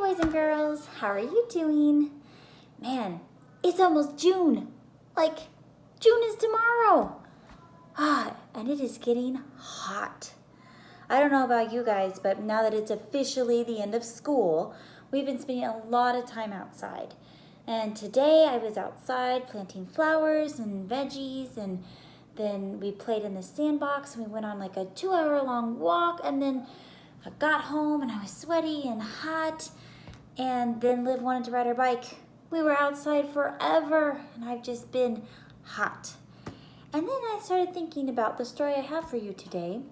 boys and girls. How are you doing? Man, it's almost June. Like, June is tomorrow. And it is getting hot. I don't know about you guys, but now that it's officially the end of school, we've been spending a lot of time outside. And today I was outside planting flowers and veggies, and then we played in the sandbox, and we went on like a 2-hour long walk, and then I got home and I was sweaty and hot, and then Liv wanted to ride her bike. We were outside forever, and I've just been hot. And then I started thinking about the story I have for you today.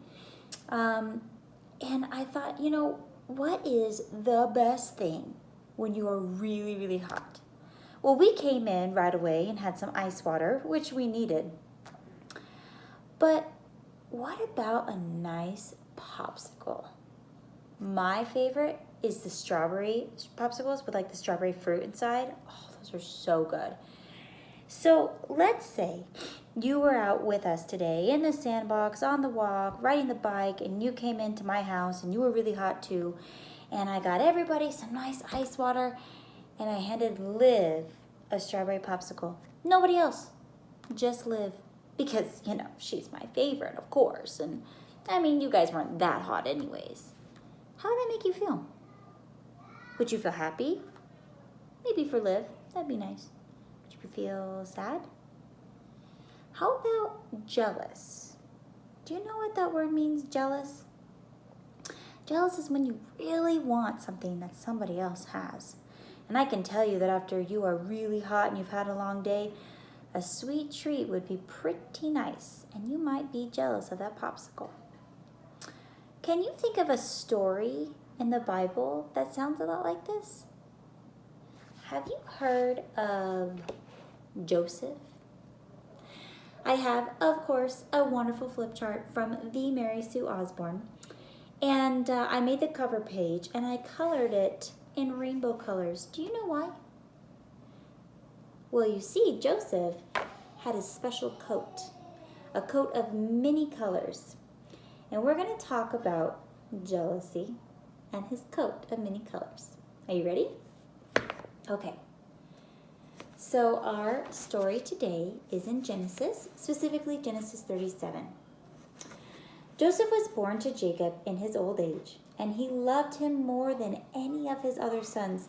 And I thought, what is the best thing when you are really, really hot? Well, we came in right away and had some ice water, which we needed. But what about a nice popsicle? My favorite is the strawberry popsicles with like the strawberry fruit inside. Oh, those are so good. So let's say you were out with us today in the sandbox, on the walk, riding the bike, and you came into my house and you were really hot too. And I got everybody some nice ice water, and I handed Liv a strawberry popsicle. Nobody else, just Liv. Because, she's my favorite, of course. And, you guys weren't that hot anyways. How would that make you feel? Would you feel happy? Maybe for Liv. That'd be nice. Would you feel sad? How about jealous? Do you know what that word means, jealous? Jealous is when you really want something that somebody else has. And I can tell you that after you are really hot and you've had a long day, a sweet treat would be pretty nice, and you might be jealous of that popsicle. Can you think of a story in the Bible that sounds a lot like this? Have you heard of Joseph? I have, of course, a wonderful flip chart from the Mary Sue Osborne, and I made the cover page, and I colored it in rainbow colors. Do you know why? Well, you see, Joseph had a special coat, a coat of many colors. And we're going to talk about jealousy and his coat of many colors. Are you ready? Okay. So our story today is in Genesis, specifically Genesis 37. Joseph was born to Jacob in his old age, and he loved him more than any of his other sons.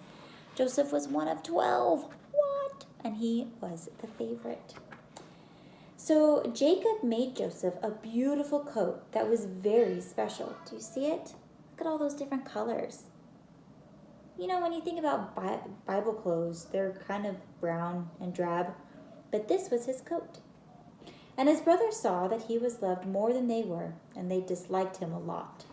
Joseph was one of 12. What? And he was the favorite. So Jacob made Joseph a beautiful coat that was very special. Do you see it? Look at all those different colors. When you think about Bible clothes, they're kind of brown and drab, but this was his coat. And his brothers saw that he was loved more than they were, and they disliked him a lot.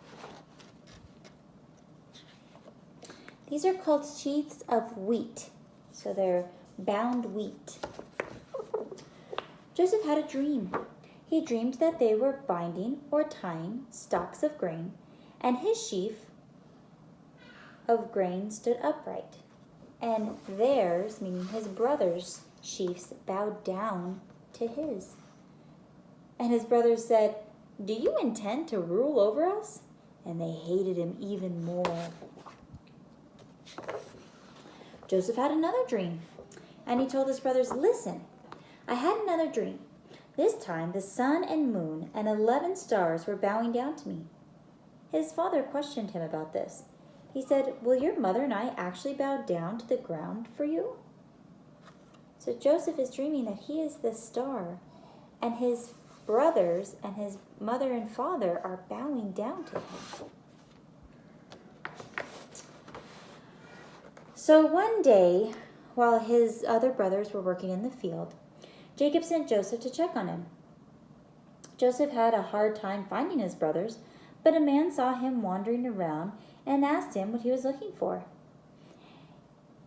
These are called sheaths of wheat, so they're bound wheat. Joseph had a dream. He dreamed that they were binding or tying stalks of grain, and his sheaf of grain stood upright, and theirs, meaning his brothers' sheaves, bowed down to his. And his brothers said, "Do you intend to rule over us?" And they hated him even more. Joseph had another dream, and he told his brothers, "Listen, I had another dream. This time the sun and moon and 11 stars were bowing down to me." His father questioned him about this. He said, "Will your mother and I actually bow down to the ground for you?" So Joseph is dreaming that he is the star, and his brothers and his mother and father are bowing down to him. So one day, while his other brothers were working in the field, Jacob sent Joseph to check on him. Joseph had a hard time finding his brothers, but a man saw him wandering around and asked him what he was looking for.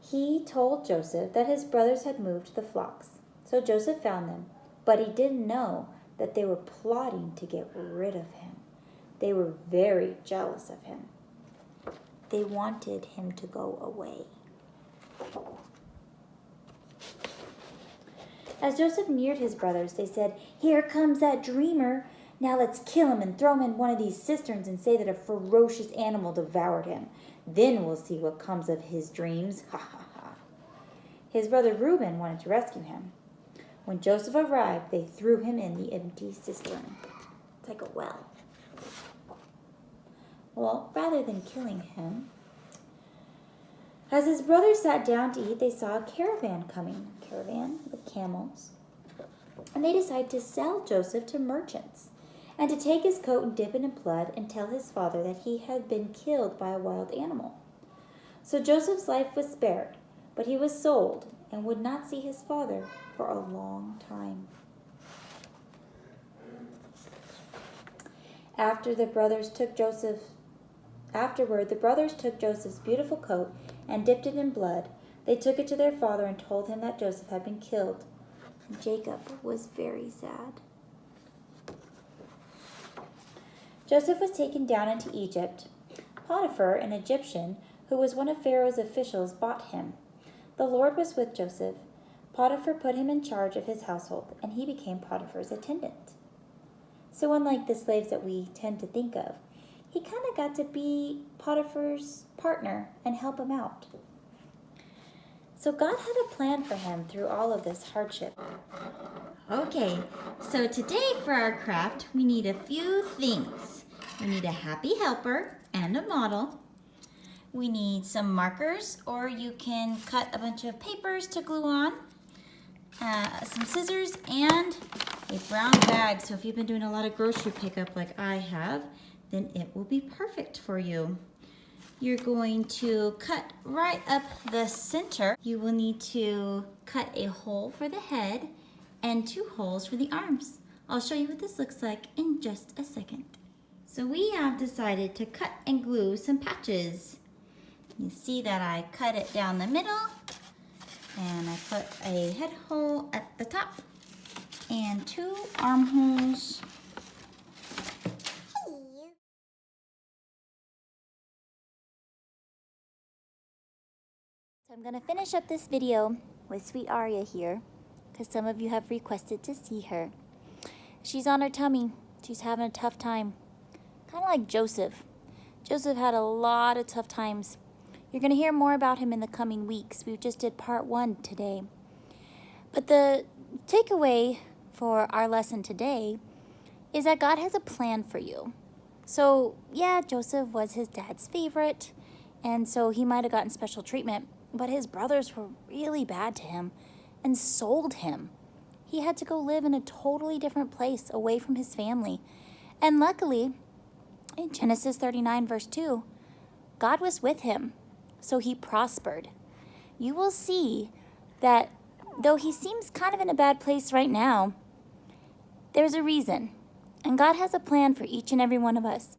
He told Joseph that his brothers had moved the flocks. So Joseph found them, but he didn't know that they were plotting to get rid of him. They were very jealous of him. They wanted him to go away. As Joseph neared his brothers, they said, "Here comes that dreamer. Now let's kill him and throw him in one of these cisterns and say that a ferocious animal devoured him. Then we'll see what comes of his dreams. Ha ha ha. His brother Reuben wanted to rescue him. When Joseph arrived, they threw him in the empty cistern. It's like a well. Well, rather than killing him, as his brothers sat down to eat, they saw a caravan coming. A caravan with camels. And they decided to sell Joseph to merchants and to take his coat and dip it in blood and tell his father that he had been killed by a wild animal. So Joseph's life was spared, but he was sold and would not see his father for a long time. Afterward, the brothers took Joseph's beautiful coat and dipped it in blood. They took it to their father and told him that Joseph had been killed. And Jacob was very sad. Joseph was taken down into Egypt. Potiphar, an Egyptian, who was one of Pharaoh's officials, bought him. The Lord was with Joseph. Potiphar put him in charge of his household, and he became Potiphar's attendant. So unlike the slaves that we tend to think of, he kind of got to be Potiphar's partner and help him out. So God had a plan for him through all of this hardship. Okay, so today for our craft, we need a few things. We need a happy helper and a model. We need some markers, or you can cut a bunch of papers to glue on, some scissors, and a brown bag. So if you've been doing a lot of grocery pickup like I have, then it will be perfect for you. You're going to cut right up the center. You will need to cut a hole for the head and 2 holes for the arms. I'll show you what this looks like in just a second. So we have decided to cut and glue some patches. You see that I cut it down the middle, and I put a head hole at the top and 2 armholes. So I'm going to finish up this video with sweet Aria here, because some of you have requested to see her. She's on her tummy. She's having a tough time. Kind of like Joseph. Joseph had a lot of tough times. You're going to hear more about him in the coming weeks. We just did part 1 today. But the takeaway for our lesson today is that God has a plan for you. So, yeah, Joseph was his dad's favorite, and so he might have gotten special treatment, but his brothers were really bad to him and sold him. He had to go live in a totally different place away from his family. And luckily, in Genesis 39, verse 2, God was with him, so he prospered. You will see that though he seems kind of in a bad place right now, there's a reason. And God has a plan for each and every one of us.